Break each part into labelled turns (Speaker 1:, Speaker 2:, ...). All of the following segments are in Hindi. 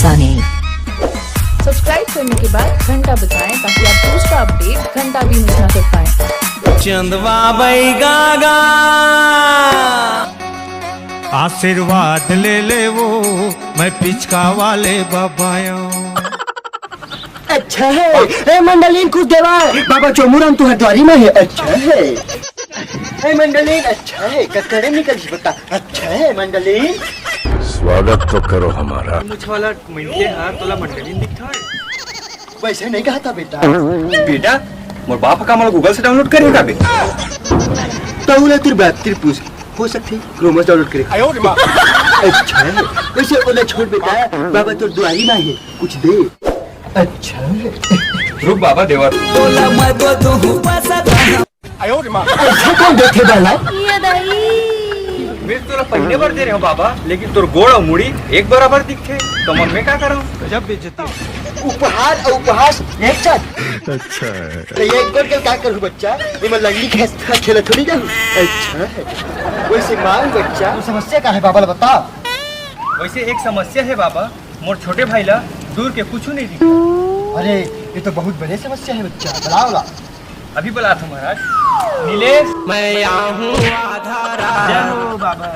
Speaker 1: Sunny.
Speaker 2: सब्सक्राइब करने के बाद घंटा बजाएं ताकि आप दूसरा अपडेट घंटा भी मिस ना कर पाएं।
Speaker 3: चंदवा बैगागा
Speaker 4: आशीर्वाद ले ले वो मैं पिचका वाले बाबाया।
Speaker 5: अच्छा है ए मंडलीन कुछ देवा बाबा चोमुरम तू हरिद्वारी में है। अच्छा है ए मंडलीन अच्छा है ककड़े निकल बता। अच्छा है मंडलीन
Speaker 6: स्वागत तो करो हमारा।
Speaker 3: मुझ वाला मिनके हां तोला मंडली दिखता है।
Speaker 5: वैसे नहीं कहा था बेटा।
Speaker 3: बेटा मोर बाप का मला गूगल से डाउनलोड करेगा बे।
Speaker 5: तो उले तेरी बात तेरी पूछ हो सकती क्रोमस डाउनलोड करे। अच्छा है वैसे उले छोड़ बेटा बाबा तो दुआरी में है कुछ दे। अच्छा है
Speaker 3: रुक बाबा देवर तोला मैं तो हूं पासा।
Speaker 5: अच्छा कौन देखे बाला
Speaker 2: ये दाई
Speaker 3: मैं तोरा पहले बार दे रहे हूं बाबा लेकिन तोर गोड़ और मुड़ी एक बराबर दिखे तो मन में क्या करूं।
Speaker 4: गजब बेइज्जती।
Speaker 5: उपहार और उपहास एक साथ। अच्छा तो ये एक कर क्या करूं बच्चा मैं लंगड़ी खेला थोड़ी जाऊं। अच्छा है वैसे मांग बच्चा तो समस्या क्या है बाबा बता।
Speaker 3: वैसे एक समस्या है बाबा मोर छोटे भाई ला दूर के कुछ नहीं दिखा।
Speaker 5: अरे ये तो बहुत बड़ी समस्या है बच्चा बुलाओ
Speaker 3: अभी बुला था महाराज नीलेश मैं आहूं आधारा। जय हो बाबा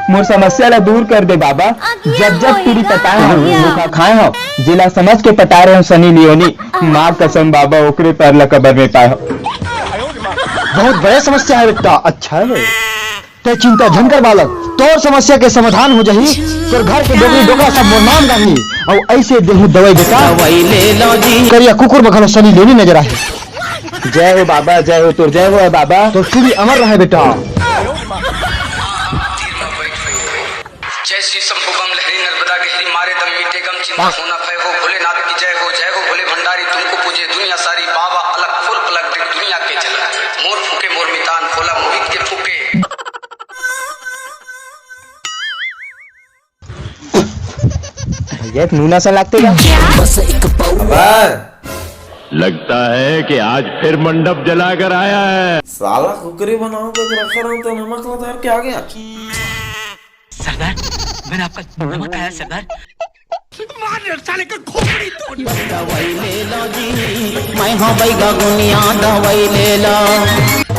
Speaker 7: मोर समस्या ला दूर कर दे बाबा। जब जब तेरी पताए हो धोखा खाए हो जिला समझ के पता रहे हो सनी लियोनी माँ कसम बाबा ओकरे पर ला कबर में पाए हो।
Speaker 5: बहुत बड़ी समस्या है बेटा। अच्छा है ते चिंता झन कर बालक तोर समस्या के समाधान हो जाही। तोर घर के डोगरी डोका सब मोर नाम गाही और ऐसे देहु दवाई बेटा दवाई ले लो जी करिया कुकुर में खलो सनी लियोनी नजर आए।
Speaker 7: जय हो बाबा जय हो तोर जय हो है बाबा
Speaker 5: तो तू अमर रहे बेटा।
Speaker 8: जय श्री शंभु बम लहरी नर्मदा गहरी मारे दम मीठे गम चिंता होना भय हो भोलेनाथ की जय हो भोले भंडारी तुमको पूजे दुनिया सारी बाबा अलग फुल पलक देख दुनिया के झलक मोर फूके मोर मितान खोला मोहित के फूके।
Speaker 7: ये नूना सा लगते
Speaker 6: लगता है कि आज फिर मंडप जलाकर आया है।
Speaker 9: साला कुकरी बनाओ तो रखा रहा हूं तो नमक उतार के आ गया।
Speaker 1: सरदार मैंने आपका नमक खाया सरदार।
Speaker 4: साले का खोपड़ी तोड़।
Speaker 7: दवाई ले लो जी मैं हाँ भाई गुनिया दवाई ले लो।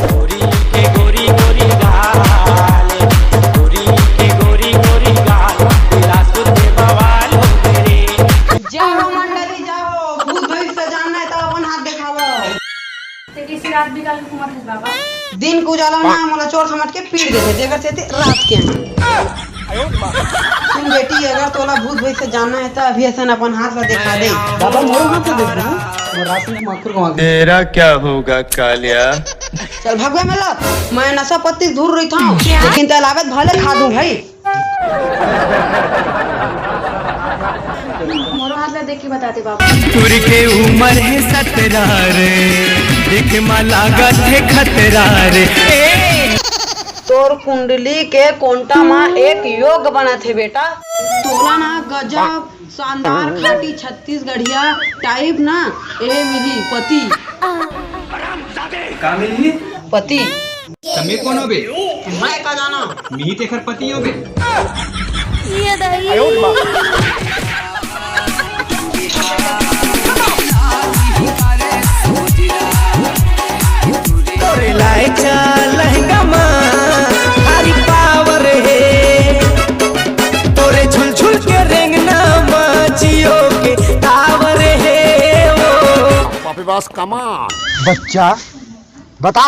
Speaker 3: गोरी के गोरी गोरी गाल गोरी के गोरी गोरी गाल बिलासपुर में बवाल हो तेरे।
Speaker 10: जाओ मंडली जाओ भूत भविष्य से जानना है तो अपन हाथ दिखाओ।
Speaker 2: ते किसी रात भी कल कुमार है बाबा
Speaker 10: दिन को उजाला ना मोला चोर समझ के पीट देते जेकर से रात के तुम बेटी अगर तोला भूत भविष्य से जानना है तो अभी ऐसा अपन हाथ ला दिखा दे।
Speaker 5: बाबा मोर हाथ से देख रहा मोर रात में माकुर को
Speaker 4: तेरा क्या होगा कालिया।
Speaker 10: चल भगवे मेला मैं नशा पत्ती दूर रही था लेकिन तलावत भले खा दूं भाई।
Speaker 2: मोरो हाथ ला देख के बताते बाबा।
Speaker 3: तुर के उम्र है 17 रे देख माला गथे खतरा रे।
Speaker 10: तोर कुंडली के कोंटा में एक योग बना थे बेटा। तोला ना गजब शानदार खाटी छत्तीसगढ़िया टाइप ना ए मिली पति
Speaker 3: का मिली
Speaker 10: पति
Speaker 3: तमे कौन होबे
Speaker 10: मैं का जाना
Speaker 3: मी तेखर पति होबे।
Speaker 2: ये दाई
Speaker 3: तोरे लाए चल लहंगा मां हरी पावर है तोरे झुल झुल के रेंगना माचियो के टावर है वो
Speaker 6: पापी बास कमान।
Speaker 5: बच्चा बता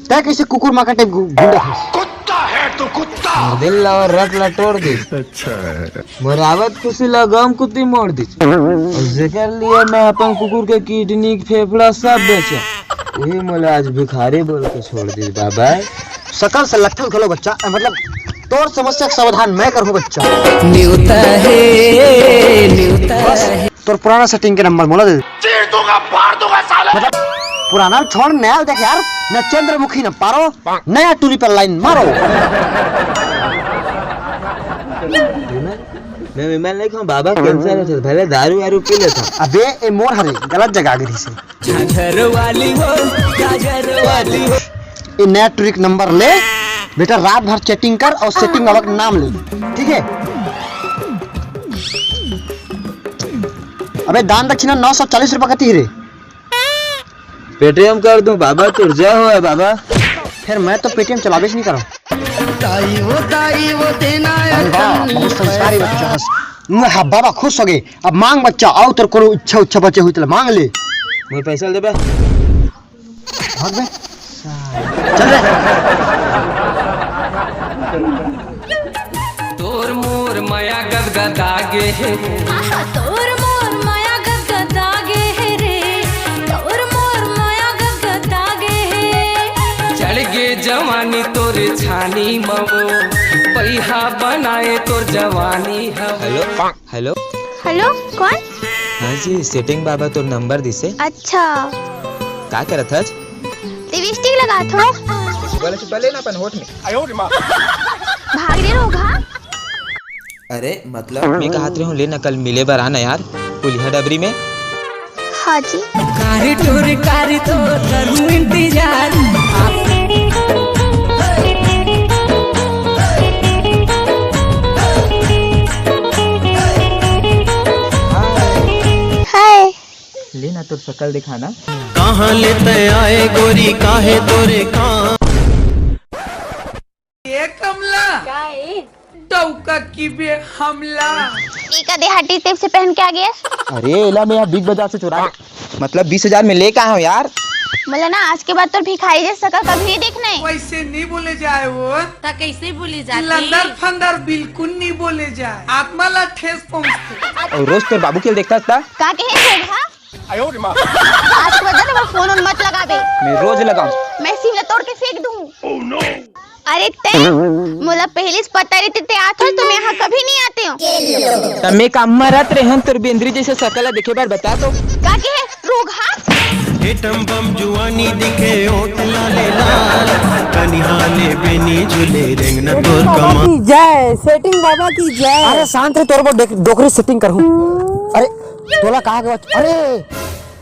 Speaker 5: तै कैसे कुकुर मां का टाइप गुंडा है।
Speaker 6: कुत्ता है तो कुत्ता।
Speaker 7: दिल ला और रत ला तोड़ दी।
Speaker 6: अच्छा
Speaker 7: मरावत खुशी ला गम कुत्ती मोड़ दी। जिक्र लिए मैं अपन कुकुर के किडनी फेफड़ा सब बेचा वही मोला आज भिखारी बोल के छोड़ दी बाबा।
Speaker 5: सकल से लट्ठल खेलो बच्चा मतलब तोर समस्या का समाधान मैं करूँ बच्चा।
Speaker 1: न्यूता है
Speaker 5: तोर पुराना सेटिंग के नंबर मोला दे
Speaker 6: चीर दूंगा फाड़ दूंगा साले।
Speaker 5: मतलब पुराना छोड़ नया देख यार न चंद्रमुखी न पारो नया टूली पर लाइन मारो।
Speaker 7: मैं बीमार नहीं खाऊं बाबा कैंसर है पहले दारू वारू पी लेता।
Speaker 5: अबे ए मोर हरे गलत जगह गई से
Speaker 3: झाझर वाली हो
Speaker 5: ये नया ट्रिक नंबर ले बेटा रात भर चैटिंग कर और सेटिंग वाला का नाम ले ठीक है। अबे दान दक्षिणा 940 रुपए कती रे।
Speaker 7: पेटीएम कर दूं बाबा, तुर जय हो है बाबा।
Speaker 5: फिर मैं तो पेटीएम चलाबे नहीं करो। बहुत संस्कारी बच्चा है। हाँ बाबा खुश हो गए। अब मांग बच्चा, आओ तेरे को इच्छा उच्छा बचे हुई तो मांग ले।
Speaker 7: मुझे पैसा दे बे।
Speaker 5: भाग बे। चल रे।
Speaker 3: तोर मोर माया गदगदागे हे
Speaker 11: तोर मोर माया गदगदागे हे रे, तोर मोर माया गदगदागे हे।
Speaker 3: चढ़ गे जवानी तोरे छानी ममो, पैहा बनाए तोर जवानी हम।
Speaker 7: हेलो हेलो
Speaker 11: हेलो कौन?
Speaker 7: हाँ जी सेटिंग बाबा तोर नंबर दिसे।
Speaker 11: अच्छा
Speaker 7: का करत हज?
Speaker 11: लिपस्टिक लगा थो।
Speaker 7: चुपले ना अपन होठ में।
Speaker 11: भाग रे रोगा।
Speaker 7: अरे मतलब मैं कहत रही हूँ ले ना कल मिले बर आना यार, पुलिया डबरी में।
Speaker 11: हाँ जी।
Speaker 3: कारी तो करूँ इंतजार।
Speaker 11: हाय।
Speaker 7: लेना तो शकल दिखाना।
Speaker 4: कहाँ लेते आए गोरी काहे तोरे काम।
Speaker 3: ये कमला डौका की बे हमला।
Speaker 11: एक देहाती टेप से पहन के आ गया।
Speaker 7: अरे एला मैं यहाँ बिग बाजार से चुरा मतलब 20,000 में लेके आया हूँ यार।
Speaker 11: मतलब ना आज के बाद तो भिखारी जैसा शकल कभी नहीं देखना है।
Speaker 3: वैसे नहीं बोले जाए वो
Speaker 11: कैसे बोली जाती?
Speaker 3: लंदर फंदर बिल्कुल नहीं बोले जाए, आत्मा ला ठेस पहुँचते।
Speaker 7: और रोज तेरे बाबू के देखता था।
Speaker 11: का कहे हाँ? आज के बाद ना फोन और मत लगा बे।
Speaker 7: मैं रोज लगाऊं।
Speaker 11: मैं सिम तोड़ के फेंक दूँ। अरे ते मोला पहले से पता रहती ते आते हो, तुम यहाँ कभी नहीं आते हो।
Speaker 7: तब मैं काम मरत रहे हैं तेरे बेंद्री जैसे शकल देखे बार बता तो।
Speaker 11: का कहे रोग हाँ?
Speaker 4: हेटम बम जुआनी दिखे ओठ लाले लाल, कनिहाले बेनी झूले रेंगना तोर कमा।
Speaker 10: जय सेटिंग बाबा की जय।
Speaker 5: अरे शांत रे, तोर वो डोकरी सेटिंग करहूं। अरे तोला कहा के अरे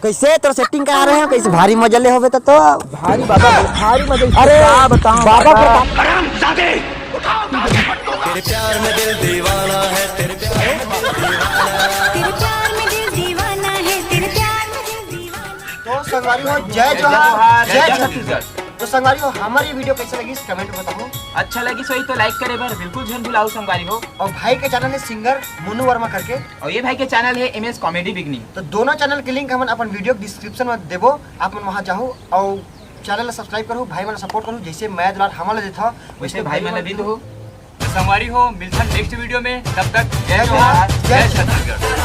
Speaker 5: कैसे तोर सेटिंग करा रहे हैं, कैसे भारी मजले होवे तो
Speaker 7: भारी बाबा भारी मजा।
Speaker 5: अरे
Speaker 7: बताऊं
Speaker 5: बाबा
Speaker 4: तेरे प्यार में दिल दीवाना है, तेरे प्यार में दिल दीवाना है।
Speaker 11: तेरे प्यार में दिल दीवाना है, तेरे प्यार में दिल दीवाना।
Speaker 5: तो संगवारी हो जय जोहार, जय छत्तीसगढ़। तो संगवारी हो हमारी वीडियो कैसे लगी कमेंट में बताओ।
Speaker 7: अच्छा लगी सही तो लाइक करे बार बिल्कुल झन भुलाओ संगवारी हो।
Speaker 5: और भाई के चैनल है सिंगर मुन्नू वर्मा करके,
Speaker 7: और ये भाई के चैनल है MS कॉमेडी बिगनिंग।
Speaker 5: तो दोनों चैनल के लिंक हम अपन वीडियो डिस्क्रिप्शन में देबो, आप वहां जाओ और चैनल सब्सक्राइब करो, भाई मन सपोर्ट करो, जैसे मैं दुलार हमारा देता
Speaker 7: वैसे भाई मन भी हो।
Speaker 1: संगवारी हो मिलता नेक्स्ट वीडियो में, तब तक जय जोहार, जय छत्तीसगढ़।